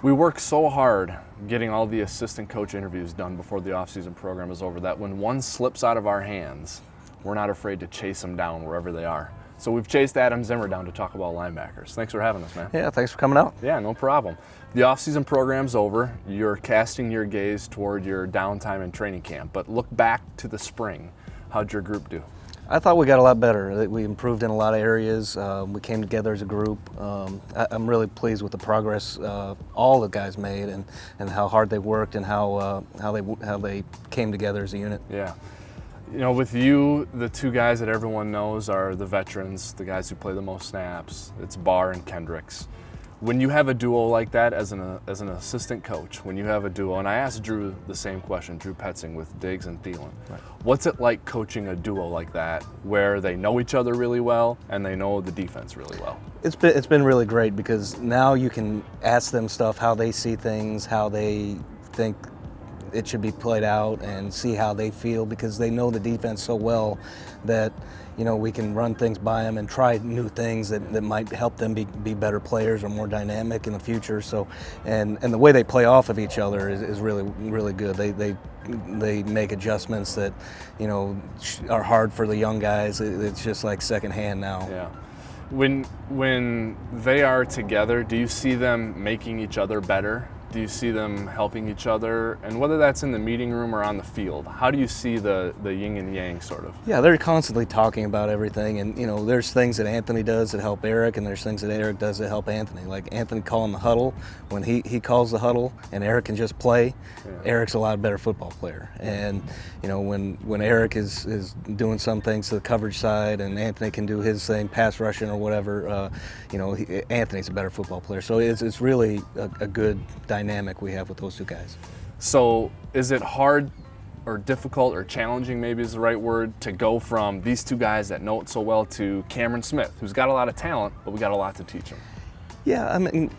We work so hard getting all the assistant coach interviews done before the offseason program is over that when one slips out of our hands, we're not afraid to chase them down wherever they are. So we've chased Adam Zimmer down to talk about linebackers. Thanks for having us, man. Yeah, thanks for coming out. Yeah, no problem. The offseason program's over. You're casting your gaze toward your downtime in training camp. But look back to the spring. How'd your group do? I thought we got a lot better. We improved in a lot of areas. We came together as a group. I'm really pleased with the progress all the guys made and how hard they worked and how they came together as a unit. Yeah. You know, with you, the two guys that everyone knows are the veterans, the guys who play the most snaps. It's Barr and Kendricks. When you have a duo like that as an assistant coach, when you have a duo, and I asked Drew the same question, Drew Petzing with Diggs and Thielen. Right. What's it like coaching a duo like that where they know each other really well and they know the defense really well? It's been really great because now you can ask them stuff, how they see things, how they think it should be played out, and see how they feel because they know the defense so well that, you know, we can run things by them and try new things that might help them be better players or more dynamic in the future. So, and the way they play off of each other is really, really good. They make adjustments that, you know, are hard for the young guys. It's just like second hand now. Yeah. When they are together, do you see them making each other better? Do you see them helping each other? And whether that's in the meeting room or on the field, how do you see the yin and yang sort of? Yeah, they're constantly talking about everything. And, you know, there's things that Anthony does that help Eric, and there's things that Eric does that help Anthony. Like Anthony calling the huddle, when he calls the huddle and Eric can just play, yeah. Eric's a lot better football player. And, you know, when Eric is doing some things to the coverage side and Anthony can do his thing, pass rushing or whatever, you know, Anthony's a better football player. So it's really a good dynamic we have with those two guys. So is it hard or difficult or challenging, maybe is the right word, to go from these two guys that know it so well to Cameron Smith, who's got a lot of talent, but we got a lot to teach him? Yeah, I mean,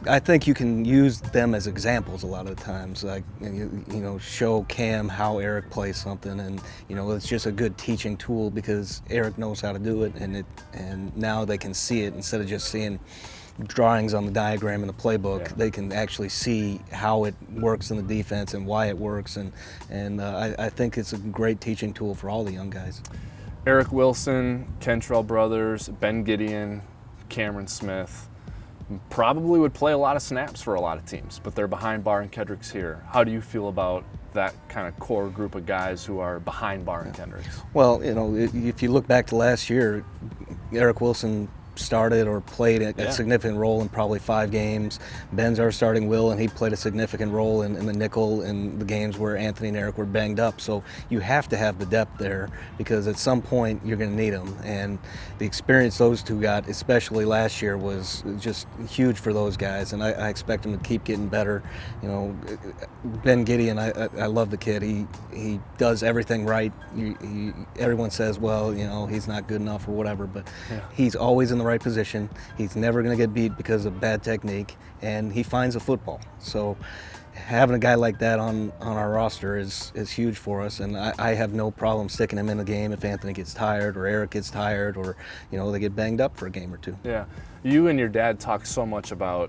I think you can use them as examples a lot of the times. Like, you know, show Cam how Eric plays something, and you know, it's just a good teaching tool because Eric knows how to do it, and now they can see it instead of just seeing drawings on the diagram in the playbook. Yeah. They can actually see how it works in the defense and why it works, and I think it's a great teaching tool for all the young guys. Eric Wilson, Kentrell brothers, Ben Gideon, Cameron Smith probably would play a lot of snaps for a lot of teams, but they're behind Barr and Kendricks here. How do you feel about that kind of core group of guys who are behind Barr and Kendricks? Well, you know, if you look back to last year, Eric Wilson started or played a significant role in probably 5 games. Ben's our starting will, and he played a significant role in the nickel in the games where Anthony and Eric were banged up. So you have to have the depth there because at some point you're going to need them. And the experience those two got, especially last year, was just huge for those guys. And I expect them to keep getting better. You know, Ben Gideon, I love the kid. He does everything right. Everyone says, well, you know, he's not good enough or whatever, but he's always in the right position. He's never going to get beat because of bad technique, and he finds a football. So having a guy like that on our roster is huge for us, and I have no problem sticking him in the game if Anthony gets tired or Eric gets tired or, you know, they get banged up for a game or two. Yeah. You and your dad talk so much about,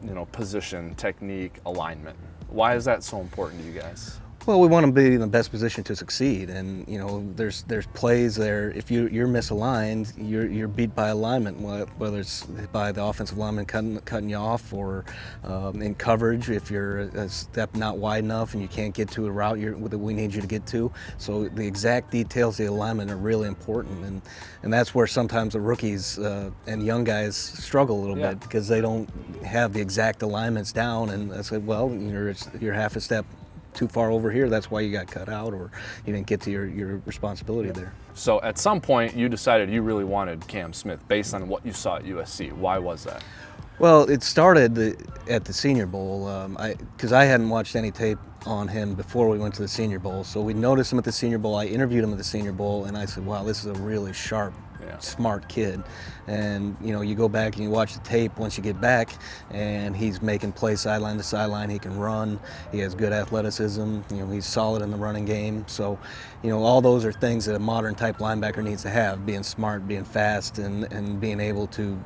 you know, position, technique, alignment. Why is that so important to you guys? Well, we want to be in the best position to succeed, and you know, there's plays there. If you're misaligned, you're beat by alignment, whether it's by the offensive lineman cutting you off, or in coverage if you're a step not wide enough and you can't get to a route that we need you to get to. So the exact details of the alignment are really important, and that's where sometimes the rookies and young guys struggle a little bit because they don't have the exact alignments down. And I said, well, you're half a step too far over here, that's why you got cut out, or you didn't get to your responsibility there. So at some point you decided you really wanted Cam Smith based on what you saw at USC. Why was that? Well, it started at the Senior Bowl because I hadn't watched any tape on him before we went to the Senior Bowl. So we noticed him at the Senior Bowl. I interviewed him at the Senior Bowl, and I said, wow, this is a really sharp smart kid. And you go back and you watch the tape once you get back, and he's making plays sideline to sideline. He can run. He has good athleticism. He's solid in the running game. So, all those are things that a modern type linebacker needs to have: being smart, being fast, and being able to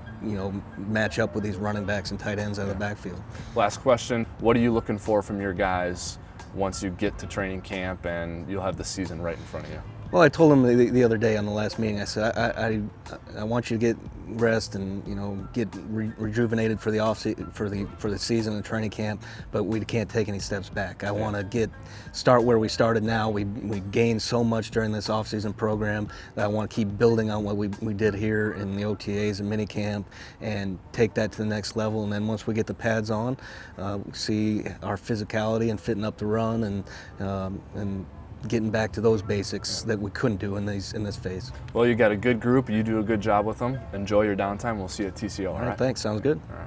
match up with these running backs and tight ends out of the backfield. Last question: what are you looking for from your guys once you get to training camp and you'll have the season right in front of you? Well, I told him the other day on the last meeting, I said, I want you to get rest and get rejuvenated for the for the season and training camp, but we can't take any steps back. I want to start where we started now. We gained so much during this off-season program that I want to keep building on what we did here in the OTAs and minicamp and take that to the next level. And then once we get the pads on, see our physicality and fitting up the run and getting back to those basics that we couldn't do in this phase. Well, you got a good group. You do a good job with them. Enjoy your downtime. We'll see you at TCO. All right, thanks. Sounds good. All right.